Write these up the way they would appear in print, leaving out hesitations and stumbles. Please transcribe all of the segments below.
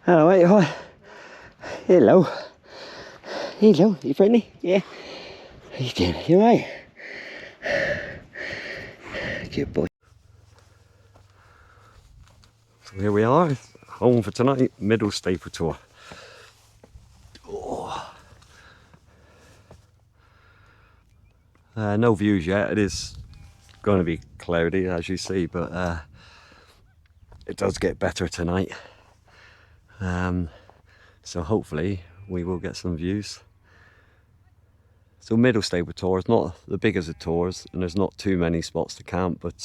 Hello, mate. Hi. Hello. Hello. You friendly? Yeah. How you doing? You alright? Good boy. So here we are, home for tonight, Middle Staple Tor. Oh. No views yet. It is going to be cloudy, as you see, but it does get better tonight. So hopefully we will get some views. So Middle Staple Tor is not the biggest of tours, and there's not too many spots to camp, but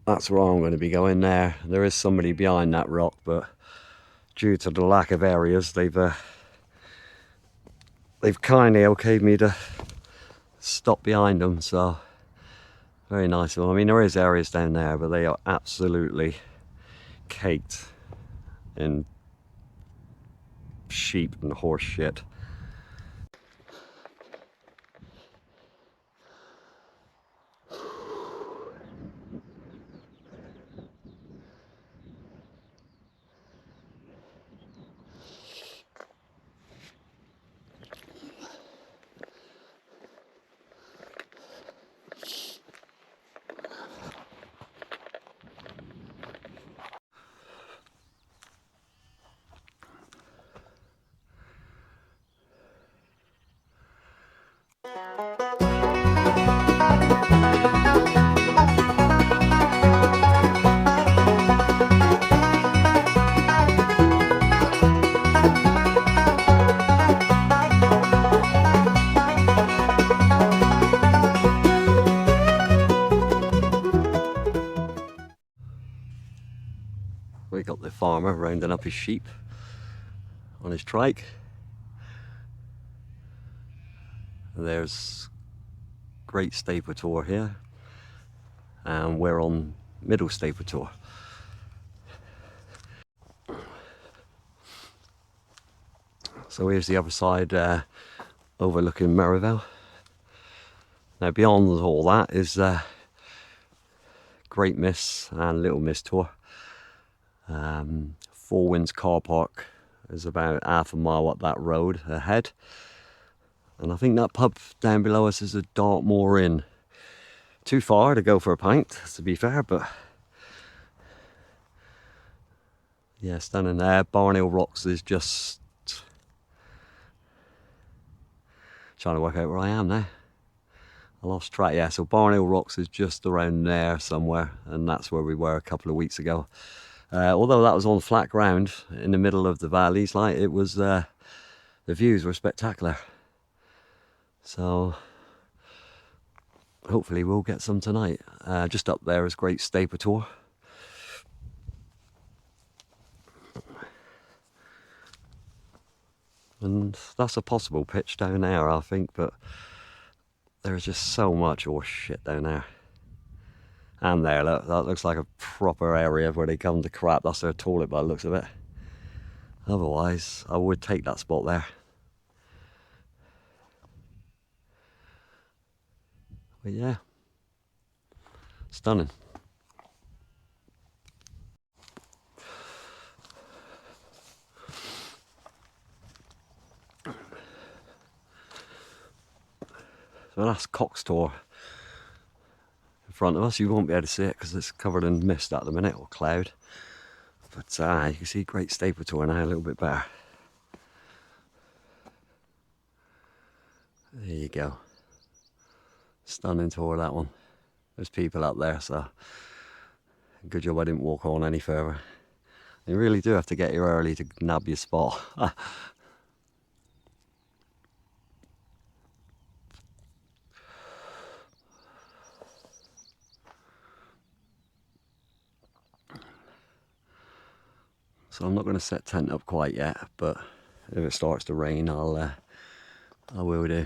that's where I'm going to be going there. There is somebody behind that rock, but due to the lack of areas, they've kindly okayed me to stop behind them, so very nice of them. I mean, there is areas down there, but they are absolutely caked in sheep and horse shit. We got the farmer rounding up his sheep on his trike. There's Great Staple Tor here, and we're on Middle Staple Tor. So here's the other side, overlooking Merivale. Now beyond all that is Great Miss and Little Miss Tor. Four Winds car park is about half a mile up that road ahead, and I think that pub down below us is a Dartmoor Inn. Too far to go for a pint, to be fair, but yeah, standing there. Barnhill Rocks is just trying to work out where I am now. I lost track. Yeah, so Barnhill Rocks is just around there somewhere, and that's where we were a couple of weeks ago. Although that was on flat ground in the middle of the valleys, like it was, the views were spectacular. So hopefully we'll get some tonight. Just up there is Great Staple Tor. And that's a possible pitch down there, I think, but there's just so much horse shit down there. And there, look, that looks like a proper area where they come to crap. That's their toilet by the looks of it. Otherwise, I would take that spot there. But yeah, stunning. So that's Cox Tor in front of us. You won't be able to see it because it's covered in mist at the minute, or cloud. But you can see Great Staple Tor now a little bit better. There you go. Stunning tour, that one. There's people up there, so good job I didn't walk on any further. You really do have to get here early to nab your spot. So I'm not going to set tent up quite yet, but if it starts to rain, I will do.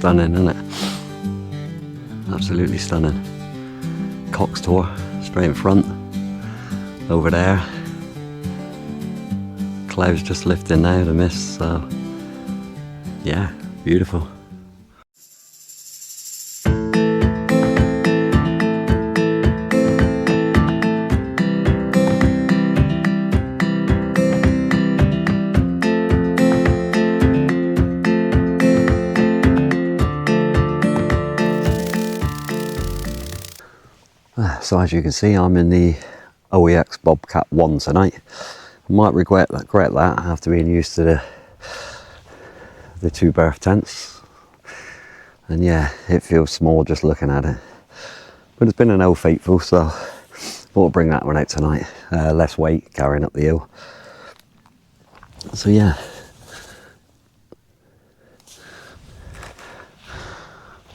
stunning, isn't it? Absolutely stunning. Oex Tor, straight in front, over there. Clouds just lifting now, the mist, so yeah, beautiful. So as you can see, I'm in the Oex Bobcat 1 tonight. I might regret that after being used to the 2 berth tents. And yeah, it feels small just looking at it. But it's been an old faithful, so thought I'd bring that one out tonight. Less weight carrying up the hill. So yeah.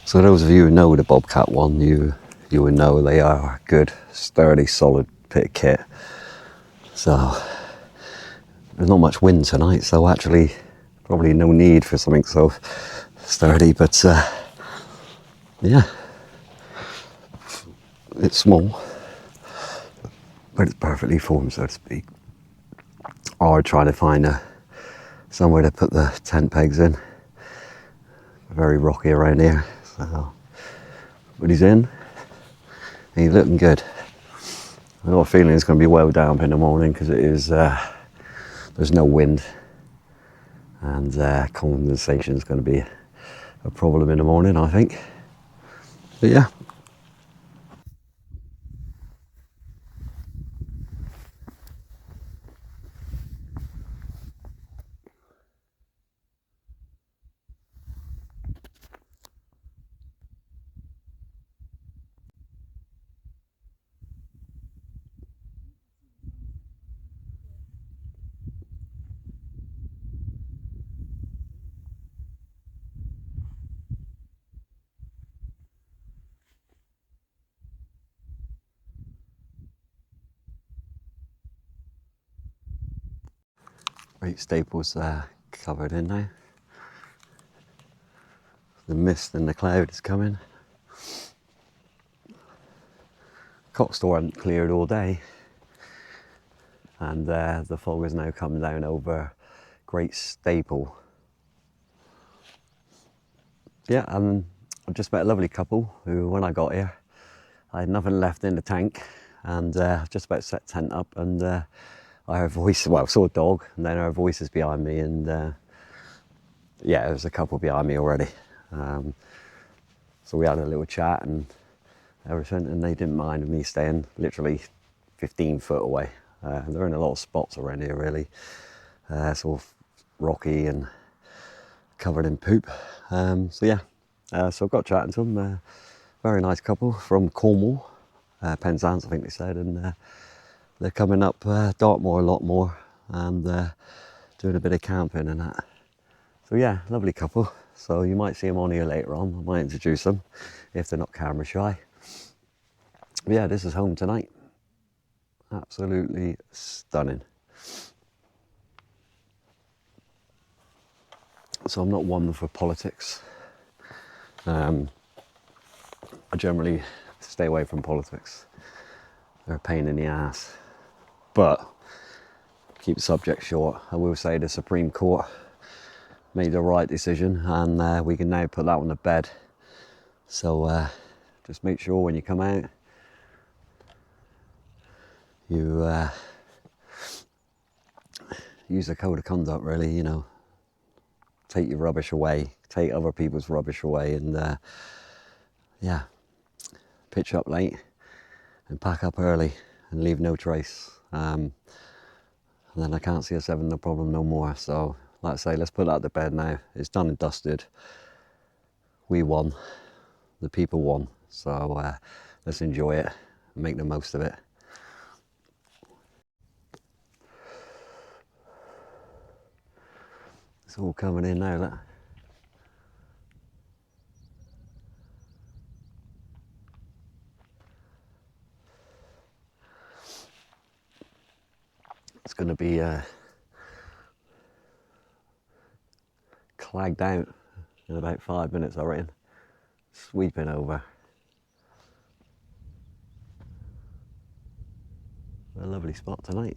So those of you who know the Bobcat 1, you would know they are a good, sturdy, solid bit of kit. So there's not much wind tonight, so actually probably no need for something so sturdy, but yeah, it's small, but it's perfectly formed, so to speak. Or trying to find somewhere to put the tent pegs in. Very rocky around here, so, but he's in, and he's looking good. I've got a feeling it's going to be well damp in the morning because it is, there's no wind, and condensation is going to be a problem in the morning, I think. But yeah. Great staples covered in now. The mist and the cloud is coming. Oex Tor hadn't cleared all day, and the fog has now come down over Great Staple. Yeah, I've just met a lovely couple who, when I got here, I had nothing left in the tank, and just about set tent up, and I heard voices, well, I saw a dog, and then I heard voices behind me, and yeah, there was a couple behind me already. So we had a little chat and everything, and they didn't mind me staying literally 15 foot away. They're in a lot of spots around here, really. Sort of rocky and covered in poop. So yeah, so I got chatting to them. Very nice couple from Cornwall, Penzance, I think they said, and they're coming up Dartmoor a lot more, and doing a bit of camping and that. So yeah, lovely couple. So you might see them on here later on. I might introduce them if they're not camera shy. But yeah, this is home tonight. Absolutely stunning. So I'm not one for politics. I generally stay away from politics. They're a pain in the ass. But keep the subject short. I will say the Supreme Court made the right decision, and we can now put that one to bed. So just make sure when you come out, you use a code of conduct, really, you know. Take your rubbish away, take other people's rubbish away, and yeah, pitch up late and pack up early and leave no trace. And then I can't see us having the problem no more. So like I say, let's put that to bed now. It's done and dusted. We won. The people won. So let's enjoy it and make the most of it. It's all coming in now, look. It's going to be clagged out in about 5 minutes, I reckon. Sweeping over. A lovely spot tonight.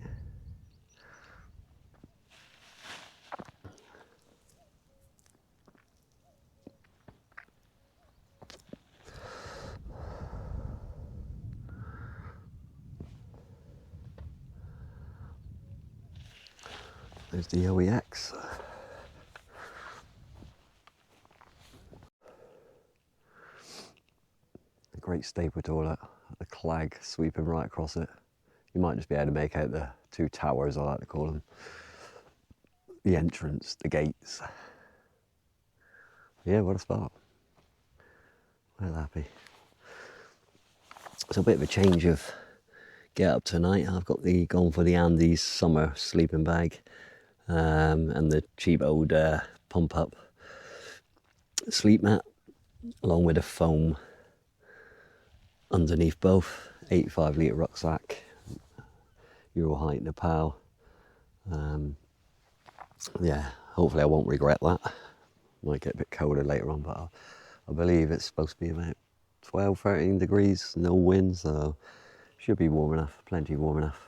There's the Oex. The Great Staple Tor, that the clag sweeping right across it. You might just be able to make out the two towers, I like to call them. The entrance, the gates. Yeah, what a spot. Well happy. It's a bit of a change of get up tonight. I've got gone for the Andes summer sleeping bag and the cheap old pump up sleep mat, along with a foam underneath both. 85 litre rucksack, Eurohike Nepal. Yeah, hopefully I won't regret that. Might get a bit colder later on, but I believe it's supposed to be about 12, 13 degrees, no wind, so should be warm enough, plenty warm enough.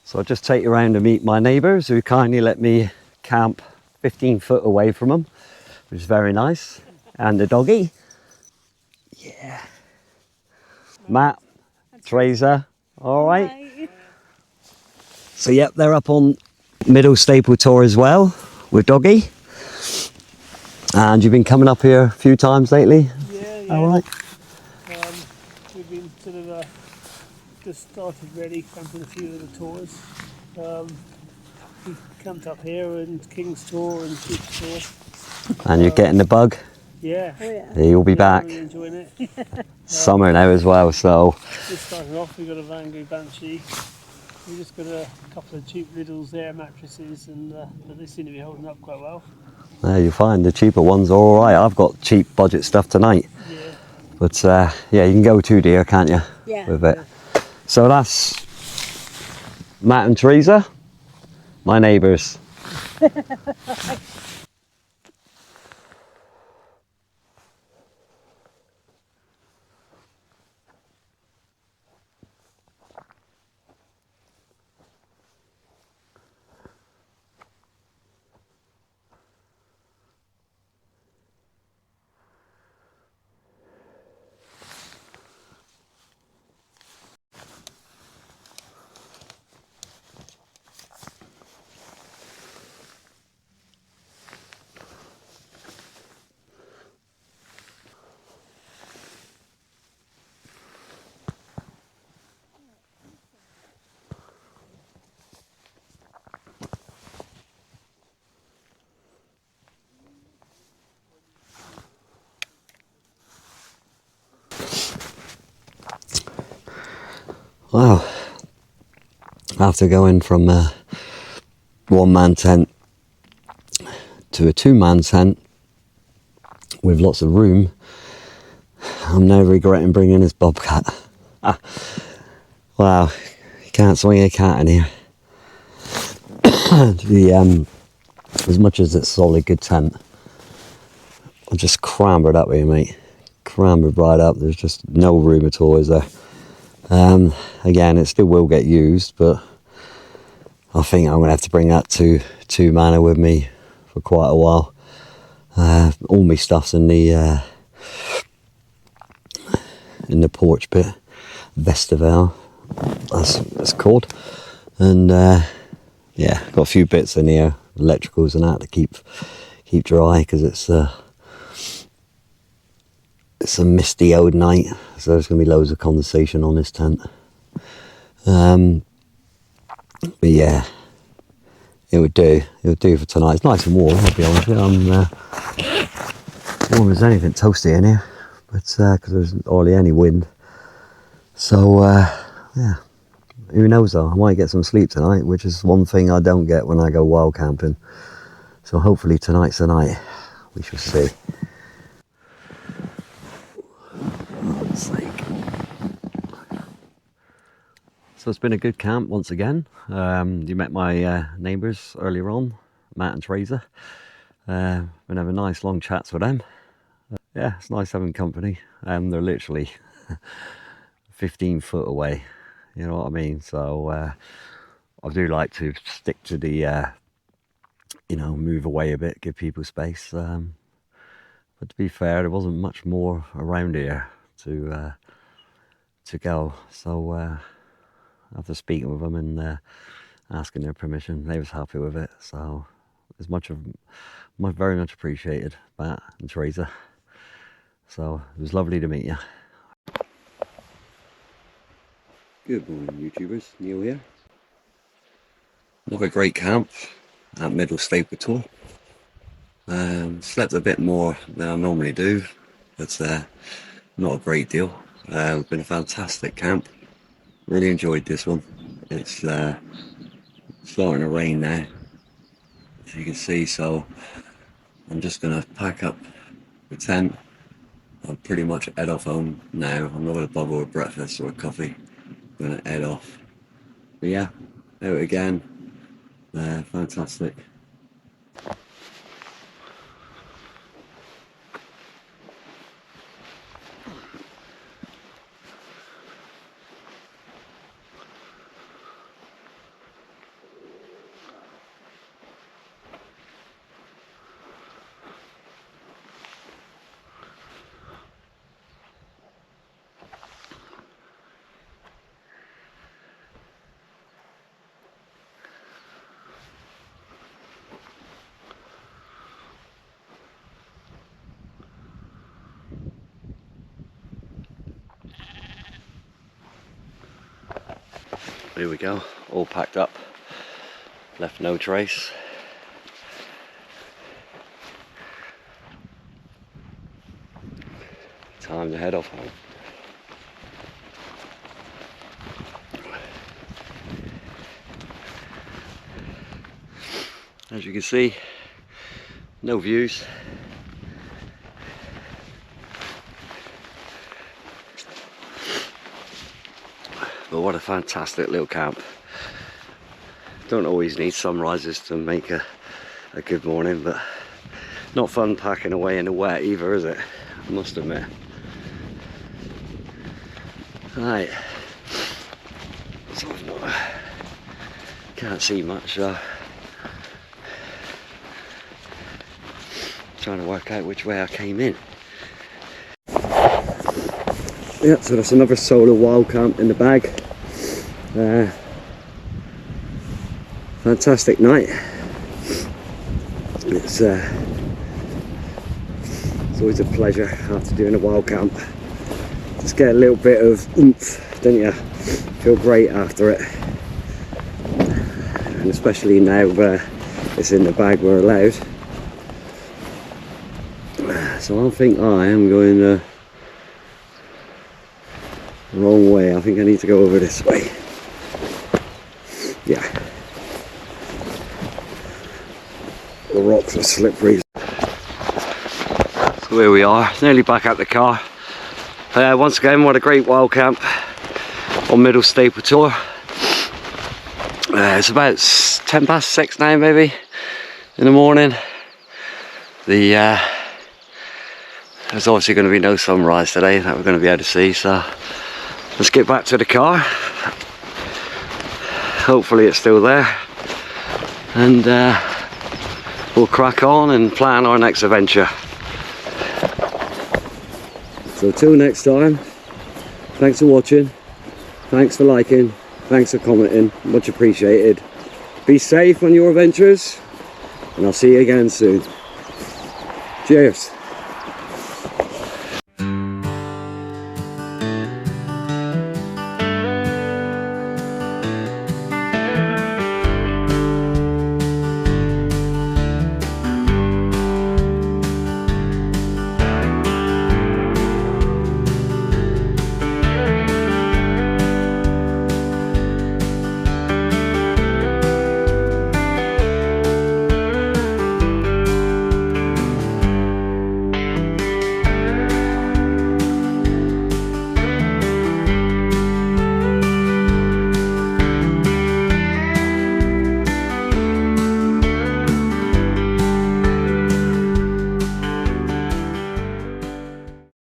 So I'll just take you around to meet my neighbours who kindly let me camp 15 foot away from them, which is very nice. And the doggy. Yeah. Matt, Teresa, all right. So yep, they're up on Middle Staple Tor as well with doggy. And you've been coming up here a few times lately? Yeah. All right. We've been sort of just started really camping a few of the tours. We've camped up here in King's Tor and Sheep's Tor. And you're getting the bug? Yeah. Oh, yeah. Yeah, you'll be back. Really enjoying it. Summer now as well, so. Just starting off, we've got a Vango Banshee. We just got a couple of cheap Lidl's air mattresses, and but they seem to be holding up quite well. Yeah, you'll find the cheaper ones are all right. I've got cheap budget stuff tonight. Yeah. But yeah, you can go too dear, can't you? Yeah. With it. So that's Matt and Teresa, my neighbours. Wow, after going from a one-man tent to a two-man tent with lots of room, I'm now regretting bringing this Bobcat. Wow, you can't swing a cat in here. As much as it's a solid good tent, I'm just crammed up here, mate. Crammed right up, there's just no room at all, is there? Again, it still will get used, but I think I'm going to have to bring that two-manner with me for quite a while. All my stuff's in the porch bit, vestibule, that's called. And yeah, got a few bits in here, electricals and that to keep dry, because it's a misty old night, so there's going to be loads of condensation on this tent. But yeah, it would do. It would do for tonight. It's nice and warm, I'll be honest with you. I'm warm as anything, toasty in here, but because there's hardly any wind. So yeah, who knows though, I might get some sleep tonight, which is one thing I don't get when I go wild camping. So hopefully tonight's the night. We shall see. So it's been a good camp once again. You met my neighbours earlier on, Matt and Teresa. Been having nice long chats with them. Yeah, it's nice having company. They're literally 15 foot away, you know what I mean? So I do like to stick to the, you know, move away a bit, give people space. But to be fair, there wasn't much more around here to go. So after speaking with them and asking their permission, they was happy with it. So it's very much appreciated, Matt and Teresa. So it was lovely to meet you. Good morning, YouTubers. Neil here. Another great camp at Middle Staple Tor. Slept a bit more than I normally do, but not a great deal. It's been a fantastic camp. Really enjoyed this one. It's starting to rain now, as you can see, so I'm just going to pack up the tent. I'll pretty much head off home now. I'm not going to bother with breakfast or coffee. I'm going to head off. But yeah, out again. Fantastic. Here we go, all packed up, left no trace. Time to head off home. As you can see, no views. But what a fantastic little camp. Don't always need sunrises to make a good morning, but not fun packing away in the wet either, is it? I must admit. Right. So can't see much. Trying to work out which way I came in. Yeah, so that's another solo wild camp in the bag. Fantastic night. It's always a pleasure after doing a wild camp. Just get a little bit of oomph, don't you? Feel great after it. And especially now it's in the bag we're allowed. So I think I am going the wrong way. I think I need to go over this way. Yeah. The rocks are slippery. So here we are, nearly back at the car. Once again, what a great wild camp on Middle Staple Tor. It's about 6:10 now, maybe, in the morning. There's obviously going to be no sunrise today that we're going to be able to see, so let's get back to the car. Hopefully it's still there, and we'll crack on and plan our next adventure. So till next time, thanks for watching, thanks for liking, thanks for commenting, much appreciated. Be safe on your adventures, and I'll see you again soon. Cheers.